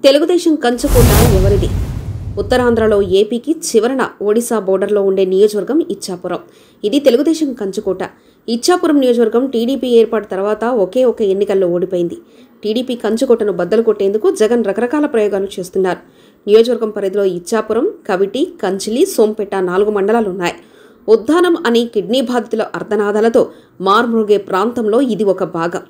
తెలుగుదేశం కంచుకోట ఎవరిది? ఉత్తరాంధ్రలో ఏపీకి చివరన ఒడిశా బోర్డర్లో ఉండే నియోజకవర్గం ఇచ్చాపురం. ఇది తెలుగుదేశం కంచుకోట. ఇచ్చాపురం నియోజకవర్గం టీడీపీ ఏర్పాటు తర్వాత ఒకే ఒక ఎన్నికల్లో ఓడిపోయింది. టీడీపీ కంచుకోటను బద్దలు కొట్టేందుకు జగన్ రకరకాల ప్రయోగాలు చేస్తున్నారు. నియోజకవర్గం పరిధిలో ఇచ్చాపురం, కవిటి, కంచిలి, సోంపేట 4 మండలాలున్నాయి. ఉద్దానం అని కిడ్నీ బాధితుల అర్ధనాదాలతో మార్మోగే ప్రాంతంలో ఇది ఒక భాగం.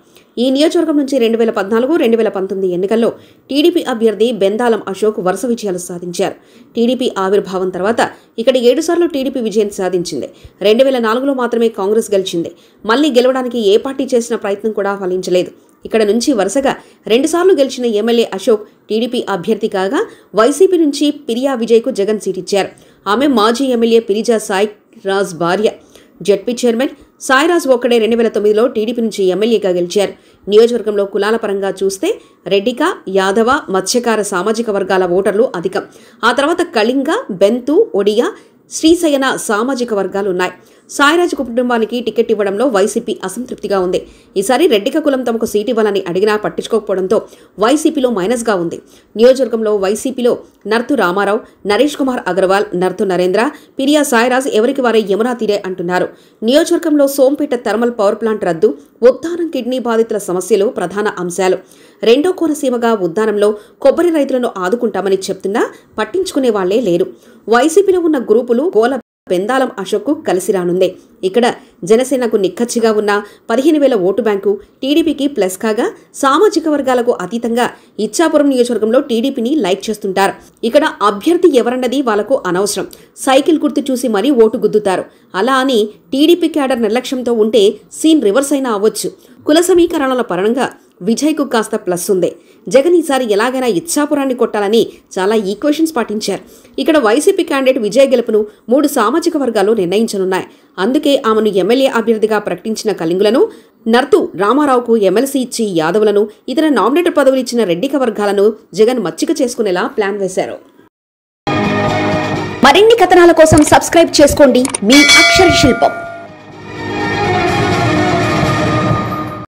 ఈ నియోజకవర్గం నుంచి 2014-2019 ఎన్నికల్లో టీడీపీ అభ్యర్థి బెందాలం అశోక్ వరుస విజయాలు సాధించారు. టీడీపీ ఆవిర్భావం తర్వాత ఇక్కడ 7 సార్లు టీడీపీ విజయం సాధించింది. 2004లో మాత్రమే కాంగ్రెస్ గెలిచింది. మళ్లీ గెలవడానికి ఏ పార్టీ చేసిన ప్రయత్నం కూడా ఫలించలేదు. ఇక్కడ నుంచి వరుసగా 2 సార్లు గెలిచిన ఎమ్మెల్యే అశోక్ టీడీపీ అభ్యర్థి కాగా వైసీపీ నుంచి పిరియా విజయ్కు జగన్ సీట్ ఇచ్చారు. ఆమె మాజీ ఎమ్మెల్యే పిరిజా సాయిరాజ్ భార్య. జెడ్పీ చైర్మన్ సాయిరాజ్ ఒక్కడే 2009లో టీడీపీ నుంచి ఎమ్మెల్యేగా గెలిచారు. నియోజకవర్గంలో కులాల పరంగా చూస్తే రెడ్డిక, యాదవ, మత్స్యకార సామాజిక వర్గాల ఓటర్లు అధికం. ఆ తర్వాత కళింగ, బెంతు, ఒడియా, శ్రీశయన సామాజిక వర్గాలున్నాయి. సాయిరాజ్ కుటుంబానికి టికెట్ ఇవ్వడంలో వైసీపీ అసంతృప్తిగా ఉంది. ఈసారి రెడ్డిక కులం తమకు సీటు ఇవ్వాలని అడిగినా పట్టించుకోకపోవడంతో వైసీపీలో మైనస్గా ఉంది. నియోజకవర్గంలో వైసీపీలో నర్తు రామారావు, నరేష్ కుమార్ అగర్వాల్, నర్తు నరేంద్ర, పిరియా సాయిరాజ్ ఎవరికి వారే యమునా తీరే అంటున్నారు. నియోజకవర్గంలో సోంపేట థర్మల్ పవర్ ప్లాంట్ రద్దు, ఉద్దానం కిడ్నీ బాధితుల సమస్యలు ప్రధాన అంశాలు. రెండో కోనసీమగా ఉద్దానంలో కొబ్బరి రైతులను ఆదుకుంటామని చెప్తున్నా పట్టించుకునే వాళ్లే లేరు. వైసీపీలో ఉన్న గ్రూపులు గోల బెందాలం అశోక్కు కలిసి రానుంది. ఇక్కడ జనసేనకు నిక్కచ్చిగా ఉన్న 15,000 ఓటు బ్యాంకు టీడీపీకి ప్లస్ కాగా సామాజిక వర్గాలకు అతీతంగా ఇచ్చాపురం నియోజకవర్గంలో టీడీపీని లైక్ చేస్తుంటారు. ఇక్కడ అభ్యర్థి ఎవరన్నది వాళ్లకు అనవసరం. సైకిల్ గుర్తు చూసి మరీ ఓటు గుద్దుతారు. అలా అని టీడీపీ క్యాడర్ నిర్లక్ష్యంతో ఉంటే సీన్ రివర్స్ అయినా అవ్వచ్చు. కుల సమీకరణల పరంగా విజయ్కు కాస్త ప్లస్ ఉంది. జగన్ ఈసారి ఎలాగైనా ఇచ్చాపురాన్ని కొట్టాలని చాలా ఈక్వేషన్స్ పాటించారు. ఇక్కడ వైసీపీ క్యాండిడేట్ విజయ్ గెలుపును 3 సామాజిక వర్గాలు నిర్ణయించనున్నాయి. అందుకే ఆమెను ఎమ్మెల్యే అభ్యర్థిగా ప్రకటించిన కళింగులను, నర్తు రామారావుకు ఎమ్మెల్సీ ఇచ్చి యాదవులను, ఇతర నామినేటెడ్ పదవులు ఇచ్చిన రెడ్డిక వర్గాలను జగన్ మచ్చిక చేసుకునేలా ప్లాన్ వేశారు. మరిన్ని కథనాల కోసం సబ్స్క్రైబ్ చేసుకోండి మీ అక్షర శిల్పం.